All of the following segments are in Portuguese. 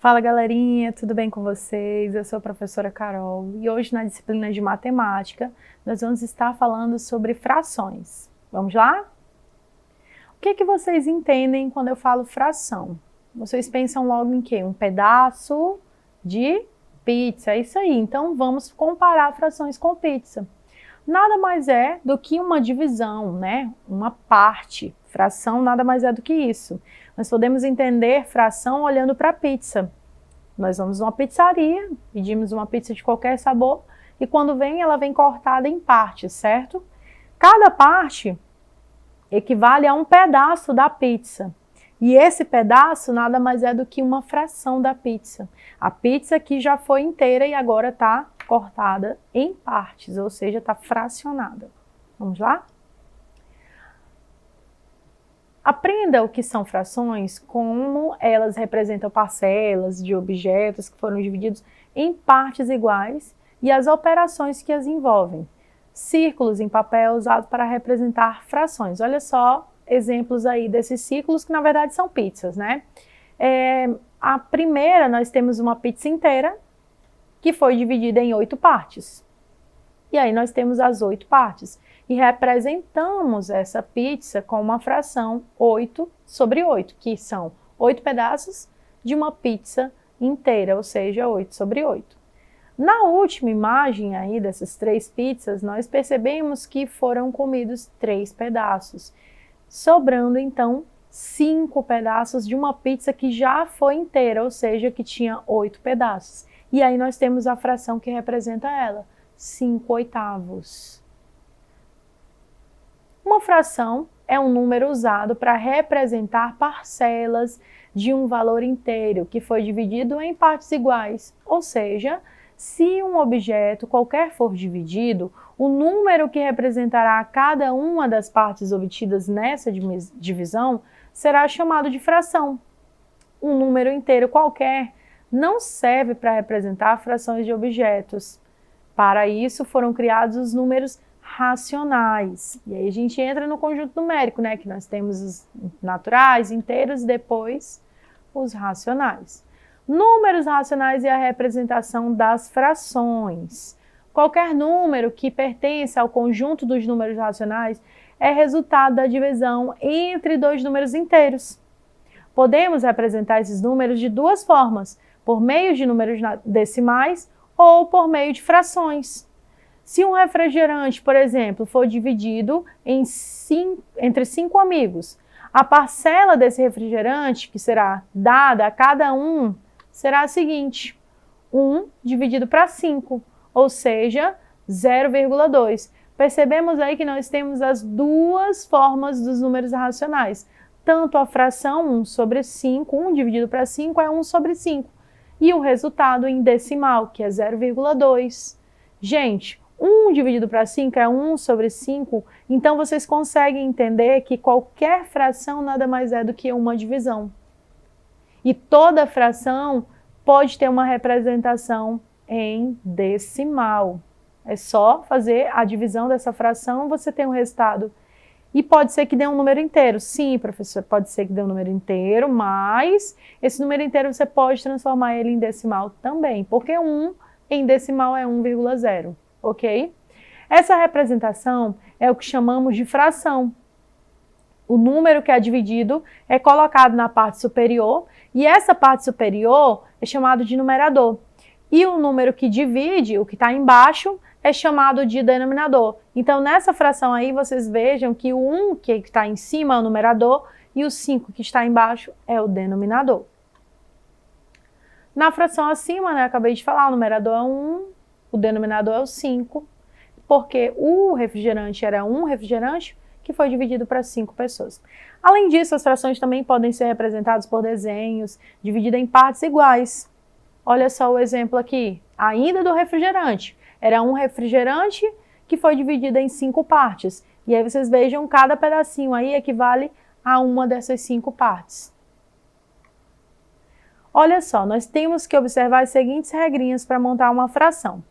Fala galerinha, tudo bem com vocês? Eu sou a professora Carol e hoje na disciplina de matemática nós vamos estar falando sobre frações. Vamos lá? O que vocês entendem quando eu falo fração? Vocês pensam logo em quê? Um pedaço de pizza, é isso aí. Então vamos comparar frações com pizza. Nada mais é do que uma divisão, né? Uma parte. Fração nada mais é do que isso. Nós podemos entender fração olhando para a pizza. Nós vamos numa pizzaria, pedimos uma pizza de qualquer sabor e quando vem, ela vem cortada em partes, certo? Cada parte equivale a um pedaço da pizza. E esse pedaço nada mais é do que uma fração da pizza. A pizza que já foi inteira e agora está cortada em partes, ou seja, está fracionada. Vamos lá? Aprenda o que são frações, como elas representam parcelas de objetos que foram divididos em partes iguais e as operações que as envolvem. Círculos em papel usado para representar frações. Olha só exemplos aí desses círculos que na verdade são pizzas, né? A primeira nós temos uma pizza inteira que foi dividida em 8 partes. E aí nós temos as 8 partes. E representamos essa pizza com uma fração 8/8, que são 8 pedaços de uma pizza inteira, ou seja, 8/8. Na última imagem aí dessas 3 pizzas, nós percebemos que foram comidos 3 pedaços, sobrando então 5 pedaços de uma pizza que já foi inteira, ou seja, que tinha 8 pedaços. E aí nós temos a fração que representa ela, 5/8. Uma fração é um número usado para representar parcelas de um valor inteiro que foi dividido em partes iguais. Ou seja, se um objeto qualquer for dividido, o número que representará cada uma das partes obtidas nessa divisão será chamado de fração. Um número inteiro qualquer não serve para representar frações de objetos. Para isso foram criados os números racionais. E aí a gente entra no conjunto numérico, né? Que nós temos os naturais, inteiros e depois os racionais. Números racionais é a representação das frações. Qualquer número que pertença ao conjunto dos números racionais é resultado da divisão entre 2 números inteiros. Podemos representar esses números de 2 formas, por meio de números decimais ou por meio de frações. Se um refrigerante, por exemplo, for dividido entre 5 amigos, a parcela desse refrigerante, que será dada a cada um, será a seguinte: 1 dividido para 5, ou seja, 0,2. Percebemos aí que nós temos as 2 formas dos números racionais. Tanto a fração 1/5, 1 dividido para 5 é 1/5. E o resultado em decimal, que é 0,2. Gente, 1 dividido para 5 é 1/5, então vocês conseguem entender que qualquer fração nada mais é do que uma divisão. E toda fração pode ter uma representação em decimal. É só fazer a divisão dessa fração, você tem um resultado. E pode ser que dê um número inteiro. Sim, professor, pode ser que dê um número inteiro, mas esse número inteiro você pode transformar ele em decimal também, porque 1 em decimal é 1,0. Ok? Essa representação é o que chamamos de fração. O número que é dividido é colocado na parte superior e essa parte superior é chamado de numerador. E o número que divide, o que está embaixo, é chamado de denominador. Então, nessa fração aí, vocês vejam que o 1 que está em cima é o numerador e o 5 que está embaixo é o denominador. Na fração acima, né, acabei de falar, o numerador é 1, o denominador é o 5, porque o refrigerante era um refrigerante que foi dividido para 5 pessoas. Além disso, as frações também podem ser representadas por desenhos, divididas em partes iguais. Olha só o exemplo aqui, ainda do refrigerante. Era um refrigerante que foi dividido em 5 partes. E aí vocês vejam, cada pedacinho aí equivale a uma dessas 5 partes. Olha só, nós temos que observar as seguintes regrinhas para montar uma fração.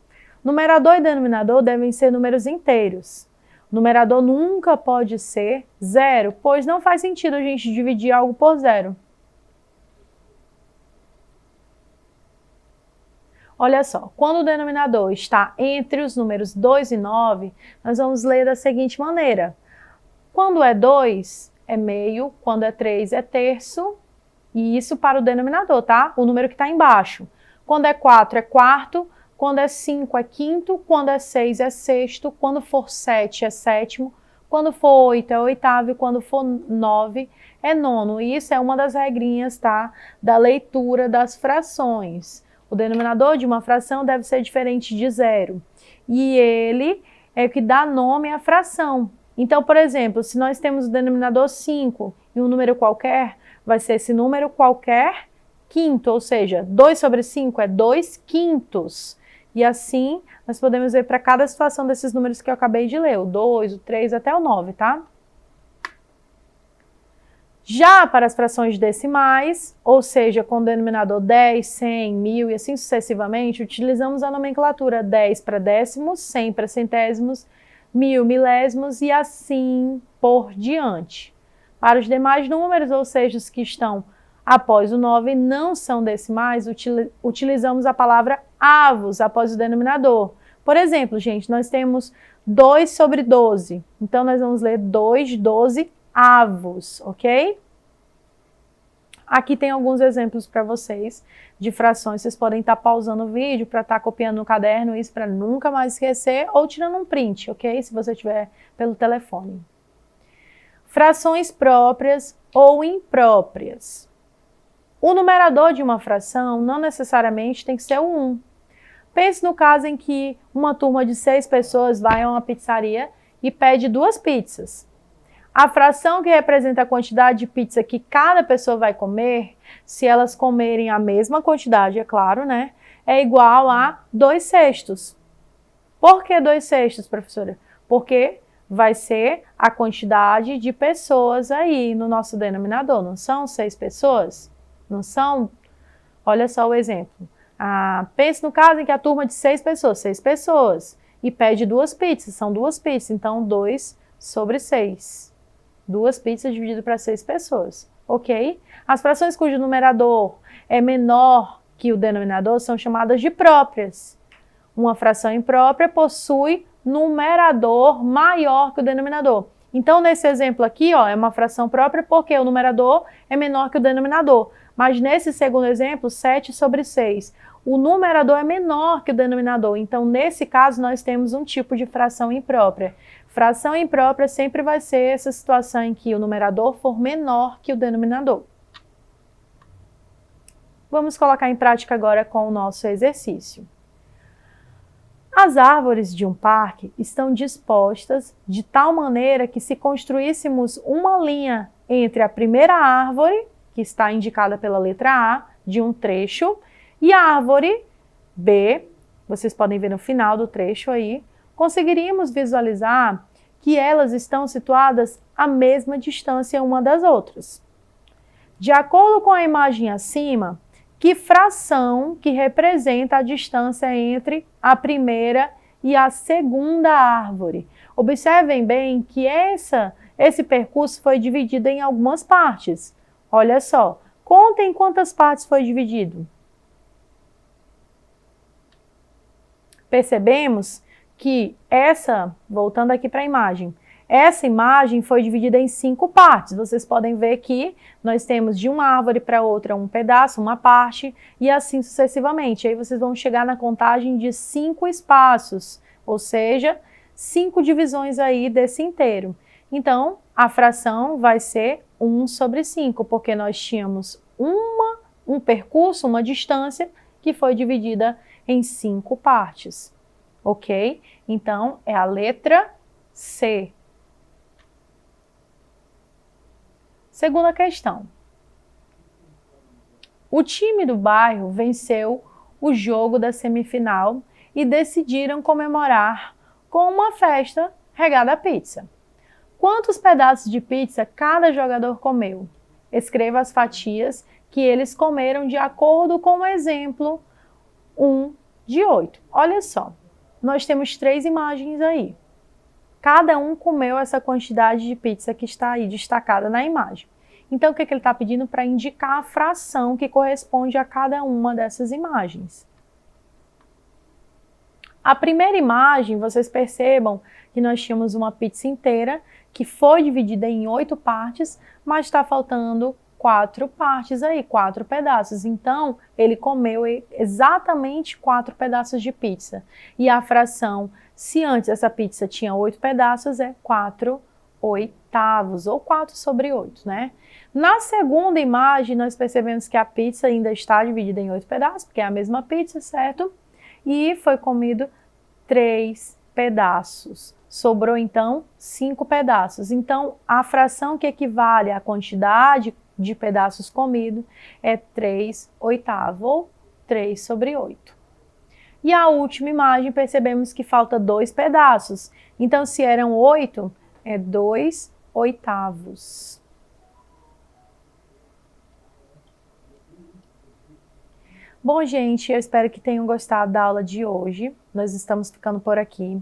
Numerador e denominador devem ser números inteiros. O numerador nunca pode ser 0, pois não faz sentido a gente dividir algo por 0. Olha só, quando o denominador está entre os números 2 e 9, nós vamos ler da seguinte maneira. Quando é 2, é meio, quando é 3, é terço, e isso para o denominador, tá? O número que está embaixo. Quando é 4, é quarto, quando é 5, é quinto, quando é 6, é sexto, quando for 7, é sétimo, quando for 8, é oitavo, e quando for 9, é nono. E isso é uma das regrinhas, tá? Da leitura das frações. O denominador de uma fração deve ser diferente de zero. E ele é o que dá nome à fração. Então, por exemplo, se nós temos o denominador 5 e um número qualquer, vai ser esse número qualquer quinto, ou seja, 2 sobre 5 é 2 quintos. E assim, nós podemos ver para cada situação desses números que eu acabei de ler, o 2, o 3 até o 9, tá? Já para as frações decimais, ou seja, com o denominador 10, 100, 1000 e assim sucessivamente, utilizamos a nomenclatura 10 para décimos, 100 para centésimos, 1000 milésimos e assim por diante. Para os demais números, ou seja, os que estão após o 9 não são decimais, utilizamos a palavra avos após o denominador. Por exemplo, gente, nós temos 2 sobre 12. Então, nós vamos ler 2, 12 avos, ok? Aqui tem alguns exemplos para vocês de frações. Vocês podem estar pausando o vídeo para estar copiando no caderno, isso para nunca mais esquecer, ou tirando um print, ok? Se você tiver pelo telefone. Frações próprias ou impróprias. O numerador de uma fração não necessariamente tem que ser o 1. Pense no caso em que uma turma de 6 pessoas vai a uma pizzaria e pede 2 pizzas. A fração que representa a quantidade de pizza que cada pessoa vai comer, se elas comerem a mesma quantidade, é claro, né? É igual a 2/6. Por que 2/6, professora? Porque vai ser a quantidade de pessoas aí no nosso denominador. Não são 6 pessoas? Não são? Olha só o exemplo. Pense no caso em que a turma de 6 pessoas, e pede 2 pizzas, são 2 pizzas, então 2 sobre 6. 2 pizzas dividido para 6 pessoas, ok? As frações cujo numerador é menor que o denominador são chamadas de próprias. Uma fração imprópria possui numerador maior que o denominador. Então, nesse exemplo aqui, ó, é uma fração própria porque o numerador é menor que o denominador. Mas nesse segundo exemplo, 7 sobre 6, o numerador é menor que o denominador. Então, nesse caso, nós temos um tipo de fração imprópria. Fração imprópria sempre vai ser essa situação em que o numerador for menor que o denominador. Vamos colocar em prática agora com o nosso exercício. As árvores de um parque estão dispostas de tal maneira que se construíssemos uma linha entre a primeira árvore, que está indicada pela letra A, de um trecho, e a árvore B, vocês podem ver no final do trecho aí, conseguiríamos visualizar que elas estão situadas à mesma distância uma das outras. De acordo com a imagem acima, que fração que representa a distância entre a primeira e a segunda árvore? Observem bem que esse percurso foi dividido em algumas partes. Olha só, contem quantas partes foi dividido. Percebemos que voltando aqui para a imagem, essa imagem foi dividida em 5 partes. Vocês podem ver que nós temos de uma árvore para outra um pedaço, uma parte, e assim sucessivamente. Aí vocês vão chegar na contagem de 5 espaços, ou seja, 5 divisões aí desse inteiro. Então, a fração vai ser 1 sobre 5, porque nós tínhamos um percurso, uma distância, que foi dividida em 5 partes. Ok? Então, é a letra C. Segunda questão. O time do bairro venceu o jogo da semifinal e decidiram comemorar com uma festa regada a pizza. Quantos pedaços de pizza cada jogador comeu? Escreva as fatias que eles comeram de acordo com o exemplo 1 de 8. Olha só, nós temos 3 imagens aí. Cada um comeu essa quantidade de pizza que está aí destacada na imagem. Então, o que ele está pedindo? Para indicar a fração que corresponde a cada uma dessas imagens. A primeira imagem, vocês percebam que nós tínhamos uma pizza inteira que foi dividida em 8 partes, mas está faltando 4 partes aí, 4 pedaços. Então, ele comeu exatamente 4 pedaços de pizza. E a fração, se antes essa pizza tinha 8 pedaços, é 4/8, ou 4/8, né? Na segunda imagem, nós percebemos que a pizza ainda está dividida em 8 pedaços, porque é a mesma pizza, certo? E foi comido 3 pedaços. Sobrou, então, 5 pedaços. Então, a fração que equivale à quantidade de pedaços comidos é 3/8, ou 3/8. E a última imagem, percebemos que falta 2 pedaços. Então, se eram 8, é 2/8. Bom, gente, eu espero que tenham gostado da aula de hoje. Nós estamos ficando por aqui.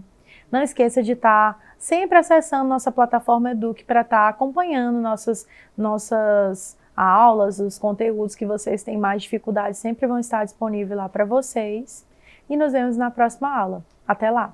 Não esqueça de estar sempre acessando nossa plataforma Eduque para estar acompanhando nossas aulas, os conteúdos que vocês têm mais dificuldade, sempre vão estar disponíveis lá para vocês. E nos vemos na próxima aula. Até lá!